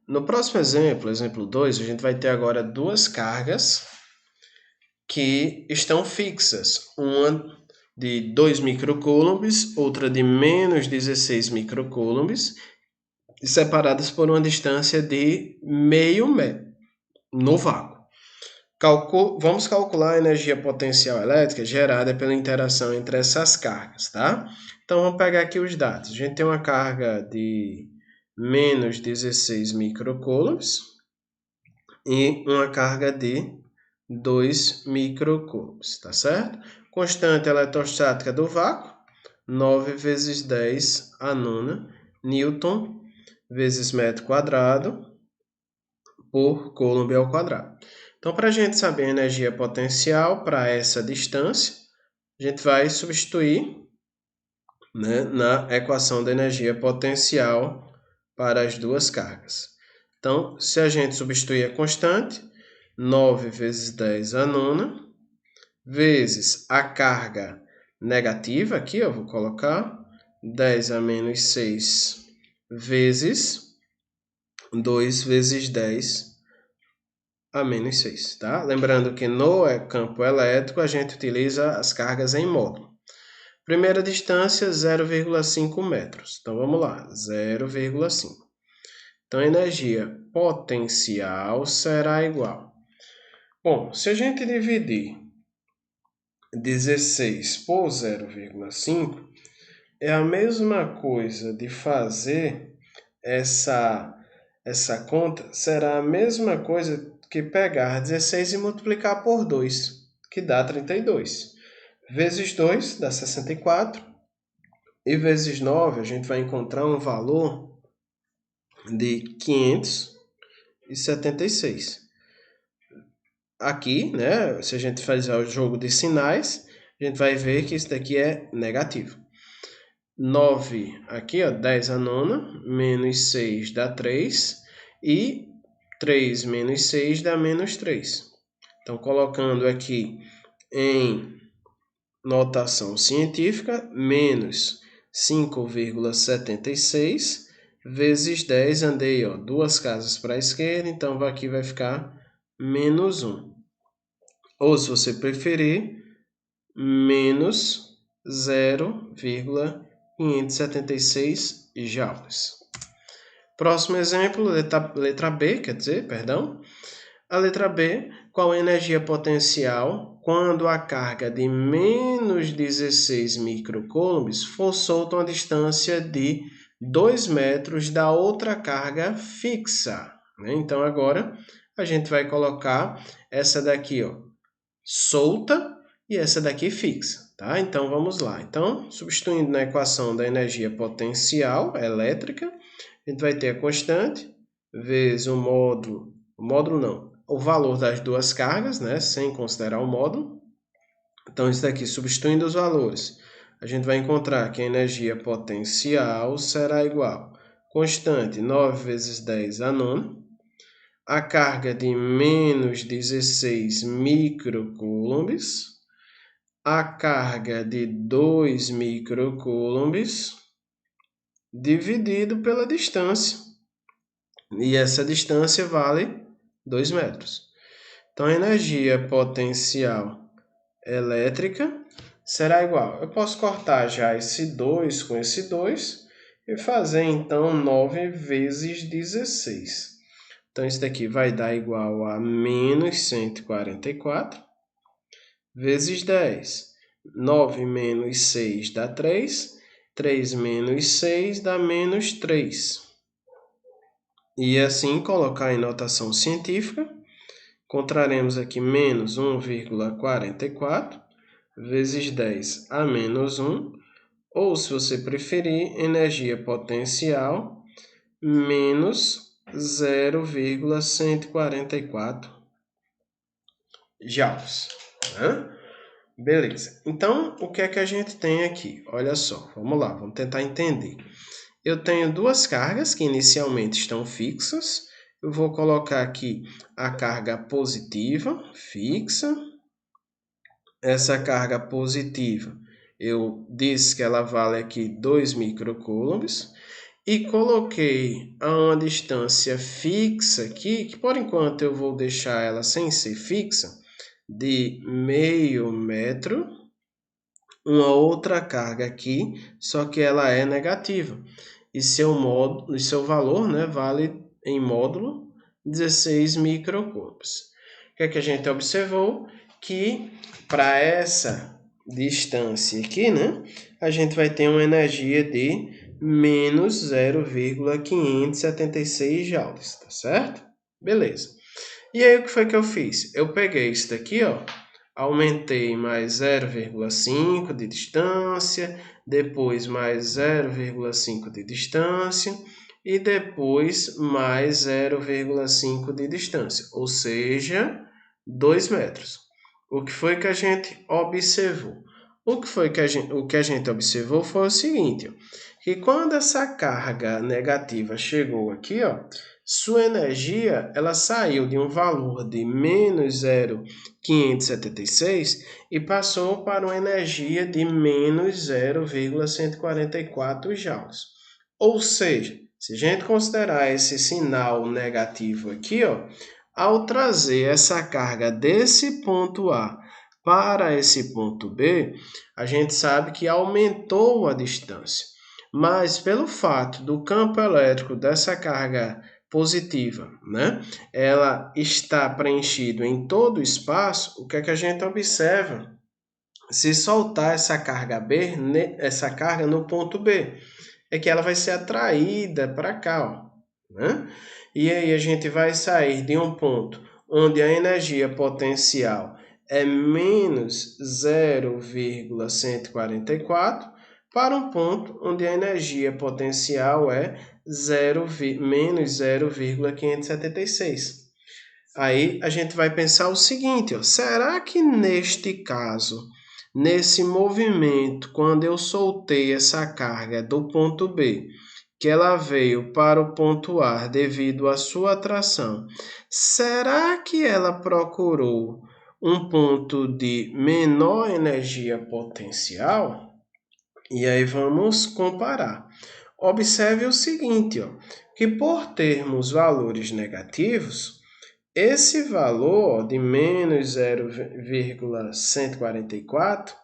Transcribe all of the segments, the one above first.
No próximo exemplo, exemplo 2, a gente vai ter agora duas cargas que estão fixas. Uma de 2 microcoulombs, outra de menos 16 microcoulombs, separadas por uma distância de meio metro no vácuo. Vamos calcular a energia potencial elétrica gerada pela interação entre essas cargas, tá? Então, vamos pegar aqui os dados. A gente tem uma carga de menos 16 microcoulombs e uma carga de 2 microcoulombs, tá certo? Constante eletrostática do vácuo, 9 vezes 10 a nona Newton vezes metro quadrado por coulomb ao quadrado. Então, para a gente saber a energia potencial para essa distância, a gente vai substituir, né, na equação da energia potencial para as duas cargas. Então, se a gente substituir a constante, 9 vezes 10 a nona, vezes a carga negativa, aqui eu vou colocar 10 a menos 6, vezes 2 vezes 10 a menos 6, tá? Lembrando que no campo elétrico a gente utiliza as cargas em módulo. Primeira distância, 0,5 metros. Então, vamos lá, 0,5. Então, a energia potencial será igual. Bom, se a gente dividir 16 por 0,5, é a mesma coisa de fazer essa conta, será a mesma coisa que pegar 16 e multiplicar por 2, que dá 32. Vezes 2 dá 64. E vezes 9, a gente vai encontrar um valor de 576. Aqui, né, se a gente fizer o jogo de sinais, a gente vai ver que isso daqui é negativo. 9 aqui, ó, 10 a nona, menos 6 dá 3, e 3 menos 6 dá menos 3. Então, colocando aqui em notação científica, menos 5,76 vezes 10, andei, ó, duas casas para a esquerda, então aqui vai ficar menos 1. Ou, se você preferir, menos 0,576 joules. Próximo exemplo, letra B, perdão. A letra B, qual a energia potencial quando a carga de menos 16 microcoulombs for solta a uma distância de 2 metros da outra carga fixa? Então, agora, a gente vai colocar essa daqui, ó, solta, e essa daqui fixa, tá? Então, vamos lá. Então, substituindo na equação da energia potencial elétrica, a gente vai ter a constante vezes o valor das duas cargas, né, sem considerar o módulo. Então, isso daqui, substituindo os valores, a gente vai encontrar que a energia potencial será igual a constante 9 vezes 10 a nona, a carga de menos 16 microcoulombs, a carga de 2 microcoulombs, dividido pela distância. E essa distância vale 2 metros. Então, a energia potencial elétrica será igual. Eu posso cortar já esse 2 com esse 2 e fazer, então, 9 vezes 16. Então, isso daqui vai dar igual a menos 144 vezes 10. 9 menos 6 dá 3. 3 menos 6 dá menos 3. E assim, colocar em notação científica, encontraremos aqui menos 1,44 vezes 10 a menos 1, ou, se você preferir, energia potencial menos 0,144 joules. Né? Beleza. Então, o que é que a gente tem aqui? Olha só, vamos lá, vamos tentar entender. Eu tenho duas cargas que inicialmente estão fixas. Eu vou colocar aqui a carga positiva, fixa. Essa carga positiva, eu disse que ela vale aqui 2 microcoulombs. e coloquei a uma distância fixa aqui, que por enquanto eu vou deixar ela sem ser fixa, de meio metro, uma outra carga aqui, só que ela é negativa. E seu valor, né, vale em módulo 16 microcoulombs. O que é que a gente observou? Que para essa distância aqui, né, a gente vai ter uma energia de menos 0,576 joules, tá certo? Beleza. E aí, o que foi que eu fiz? Eu peguei isso daqui, ó, aumentei mais 0,5 de distância, depois mais 0,5 de distância e depois mais 0,5 de distância, ou seja, 2 metros. O que foi que a gente observou? O que a gente observou foi o seguinte, ó, que quando essa carga negativa chegou aqui, ó, sua energia ela saiu de um valor de menos 0,576 e passou para uma energia de menos 0,144 joules. Ou seja, se a gente considerar esse sinal negativo aqui, ó, ao trazer essa carga desse ponto A para esse ponto B, a gente sabe que aumentou a distância. Mas pelo fato do campo elétrico dessa carga positiva, né? Ela está preenchido em todo o espaço, o que é que a gente observa? Se soltar essa carga B, essa carga no ponto B, é que ela vai ser atraída para cá, ó, né? E aí a gente vai sair de um ponto onde a energia potencial é menos 0,144 para um ponto onde a energia potencial é menos 0,576. Aí a gente vai pensar o seguinte, ó, será que neste caso, nesse movimento, quando eu soltei essa carga do ponto B, que ela veio para o ponto A devido à sua atração, será que ela procurou um ponto de menor energia potencial? E aí vamos comparar. Observe o seguinte, ó, que por termos valores negativos, esse valor de menos 0,144,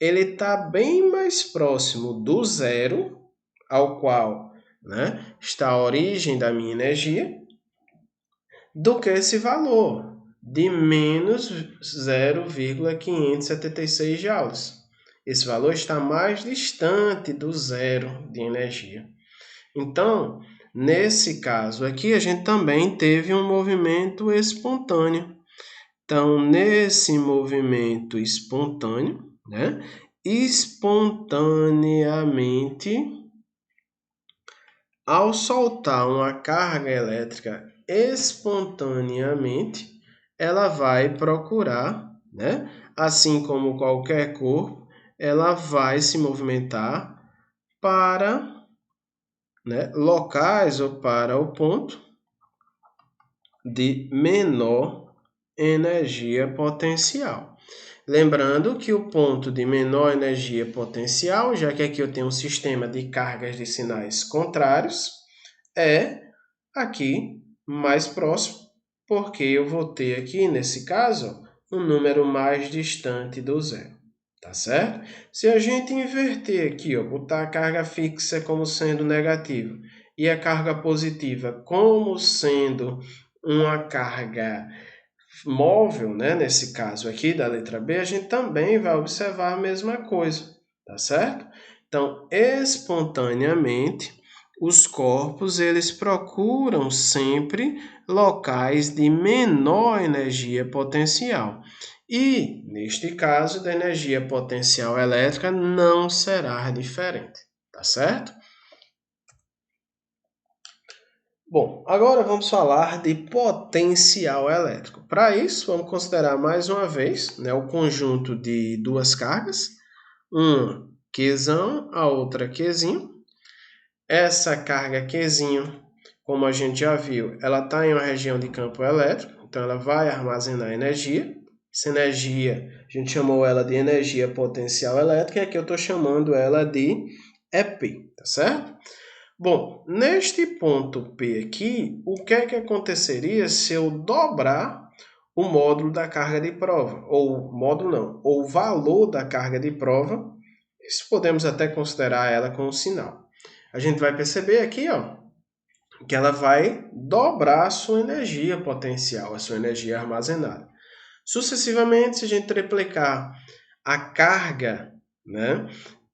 ele está bem mais próximo do zero, ao qual, né, está a origem da minha energia, do que esse valor de menos 0,576 joules. Esse valor está mais distante do zero de energia. Então, nesse caso aqui, a gente também teve um movimento espontâneo. Então, nesse movimento espontâneo, né, espontaneamente, ao soltar uma carga elétrica espontaneamente, ela vai procurar, né, assim como qualquer corpo, ela vai se movimentar para, né, locais ou para o ponto de menor energia potencial. Lembrando que o ponto de menor energia potencial, já que aqui eu tenho um sistema de cargas de sinais contrários, é aqui mais próximo, porque eu vou ter aqui, nesse caso, um número mais distante do zero. Tá certo? Se a gente inverter aqui, ó, botar a carga fixa como sendo negativa e a carga positiva como sendo uma carga móvel, né, nesse caso aqui da letra B, a gente também vai observar a mesma coisa, tá certo? Então, espontaneamente, os corpos eles procuram sempre locais de menor energia potencial. E, neste caso, da energia potencial elétrica não será diferente, tá certo? Bom, agora vamos falar de potencial elétrico. Para isso, vamos considerar mais uma vez, né, o conjunto de duas cargas, uma Qzão, a outra Qzinho. Essa carga Qzinho, como a gente já viu, ela está em uma região de campo elétrico, então ela vai armazenar energia. Essa energia, a gente chamou ela de energia potencial elétrica, e aqui eu estou chamando ela de EP, tá certo? Bom, neste ponto P aqui, o que é que aconteceria se eu dobrar o módulo da carga de prova? Ou módulo não, ou o valor da carga de prova, isso podemos até considerar ela com um sinal. A gente vai perceber aqui, ó, que ela vai dobrar a sua energia potencial, a sua energia armazenada. Sucessivamente, se a gente triplicar a carga, né,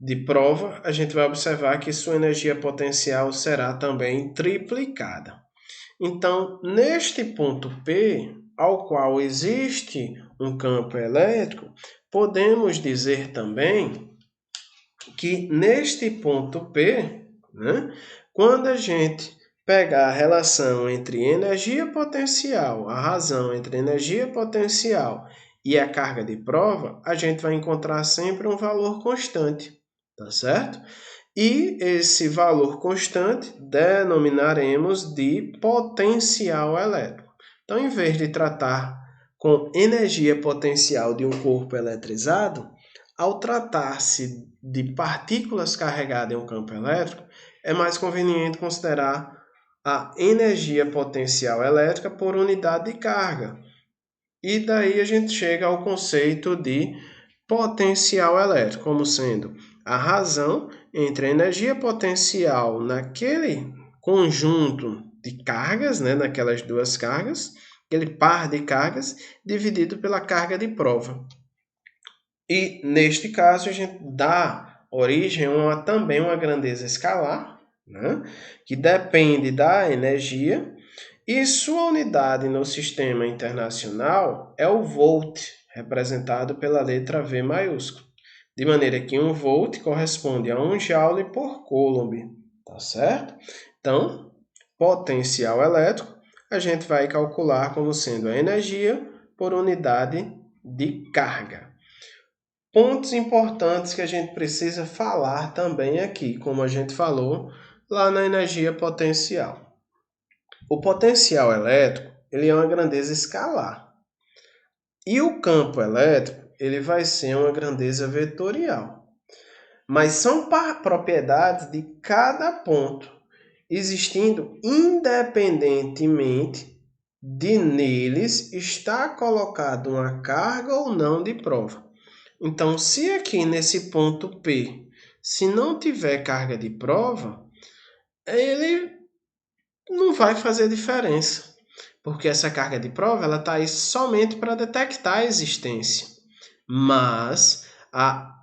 de prova, a gente vai observar que sua energia potencial será também triplicada. Então, neste ponto P, ao qual existe um campo elétrico, podemos dizer também que neste ponto P, né, quando a gente pegar a relação entre energia potencial, a razão entre energia potencial e a carga de prova, a gente vai encontrar sempre um valor constante, tá certo? E esse valor constante denominaremos de potencial elétrico. Então, em vez de tratar com energia potencial de um corpo eletrizado, ao tratar-se de partículas carregadas em um campo elétrico, é mais conveniente considerar a energia potencial elétrica por unidade de carga. E daí a gente chega ao conceito de potencial elétrico, como sendo a razão entre a energia potencial naquele conjunto de cargas, né, naquelas duas cargas, aquele par de cargas, dividido pela carga de prova. E neste caso a gente dá origem a também uma grandeza escalar, né, que depende da energia, e sua unidade no sistema internacional é o volt, representado pela letra V maiúscula. De maneira que 1 volt corresponde a 1 joule por coulomb, tá certo? Então, potencial elétrico, a gente vai calcular como sendo a energia por unidade de carga. Pontos importantes que a gente precisa falar também aqui, como a gente falou lá na energia potencial. O potencial elétrico, ele é uma grandeza escalar. E o campo elétrico, ele vai ser uma grandeza vetorial. Mas são propriedades de cada ponto, existindo independentemente de neles estar colocado uma carga ou não de prova. Então, se aqui nesse ponto P, se não tiver carga de prova, ele não vai fazer diferença, porque essa carga de prova ela está aí somente para detectar a existência. Mas a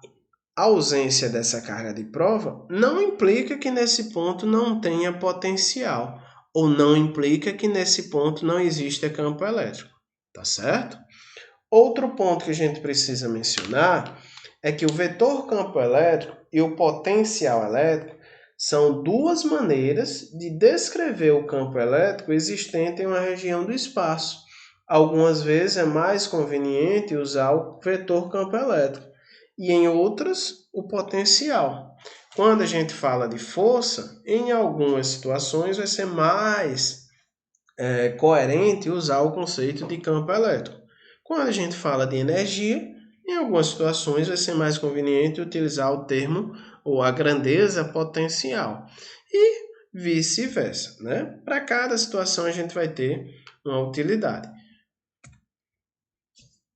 ausência dessa carga de prova não implica que nesse ponto não tenha potencial, ou não implica que nesse ponto não exista campo elétrico, tá certo? Outro ponto que a gente precisa mencionar é que o vetor campo elétrico e o potencial elétrico são duas maneiras de descrever o campo elétrico existente em uma região do espaço. Algumas vezes é mais conveniente usar o vetor campo elétrico e em outras o potencial. Quando a gente fala de força, em algumas situações vai ser mais coerente usar o conceito de campo elétrico. Quando a gente fala de energia, em algumas situações vai ser mais conveniente utilizar o termo ou a grandeza potencial. E vice-versa, né? Para cada situação a gente vai ter uma utilidade.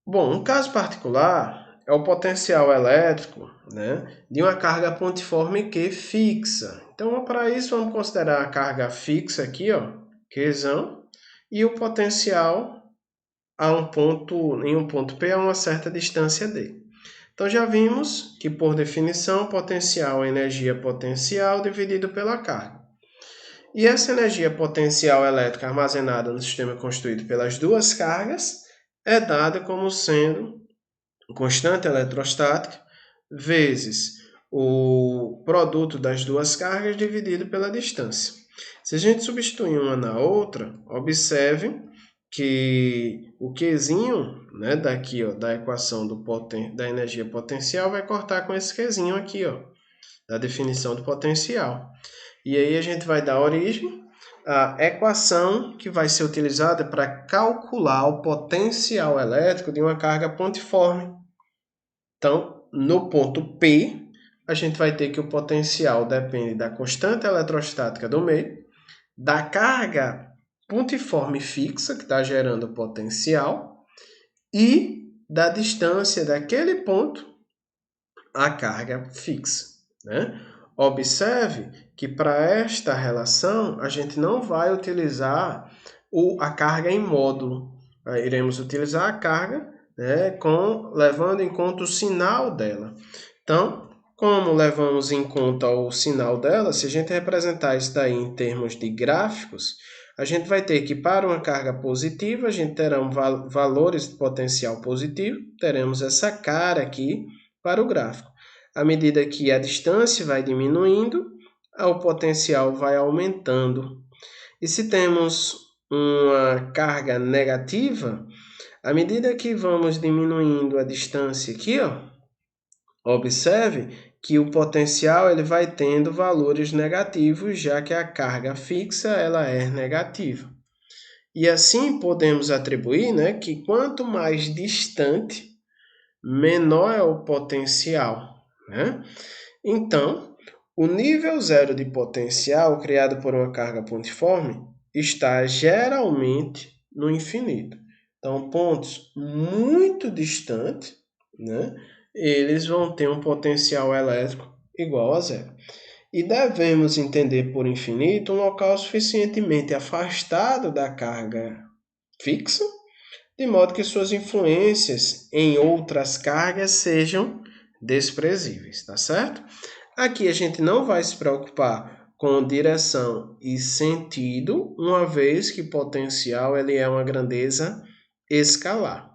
Bom, um caso particular é o potencial elétrico, né, de uma carga pontiforme Q fixa. Então, para isso, vamos considerar a carga fixa aqui, ó, Qzão, e o potencial em um ponto P a uma certa distância D. Então já vimos que, por definição, potencial é energia potencial dividido pela carga. E essa energia potencial elétrica armazenada no sistema constituído pelas duas cargas é dada como sendo constante eletrostática vezes o produto das duas cargas dividido pela distância. Se a gente substituir uma na outra, observe que o Qzinho, né, daqui, ó, da equação da energia potencial vai cortar com esse Qzinho aqui, ó, da definição do potencial. E aí a gente vai dar origem à equação que vai ser utilizada para calcular o potencial elétrico de uma carga pontiforme. Então, no ponto P, a gente vai ter que o potencial depende da constante eletrostática do meio, da carga pontiforme fixa, que está gerando potencial, e da distância daquele ponto à carga fixa, né? Observe que para esta relação a gente não vai utilizar a carga em módulo. Iremos utilizar a carga, né, levando em conta o sinal dela. Então, como levamos em conta o sinal dela, se a gente representar isso daí em termos de gráficos, a gente vai ter que, para uma carga positiva, a gente terá valores de potencial positivo, teremos essa cara aqui para o gráfico. À medida que a distância vai diminuindo, o potencial vai aumentando. E se temos uma carga negativa, à medida que vamos diminuindo a distância aqui, observe que o potencial ele vai tendo valores negativos, já que a carga fixa ela é negativa. E assim podemos atribuir, né, que quanto mais distante, menor é o potencial, né? Então, o nível zero de potencial criado por uma carga pontiforme está geralmente no infinito. Então, pontos muito distantes, né, eles vão ter um potencial elétrico igual a zero. E devemos entender por infinito um local suficientemente afastado da carga fixa, de modo que suas influências em outras cargas sejam desprezíveis, tá certo? Aqui a gente não vai se preocupar com direção e sentido, uma vez que potencial ele é uma grandeza escalar.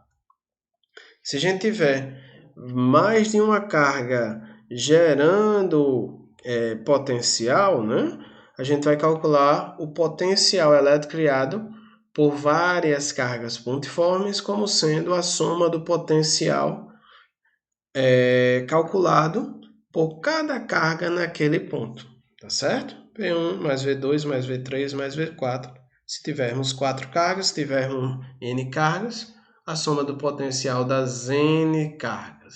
Se a gente tiver mais de uma carga gerando potencial, né, a gente vai calcular o potencial elétrico criado por várias cargas pontiformes como sendo a soma do potencial calculado por cada carga naquele ponto, tá certo? V1 mais V2 mais V3 mais V4. Se tivermos 4 cargas, se tivermos N cargas, a soma do potencial das N cargas.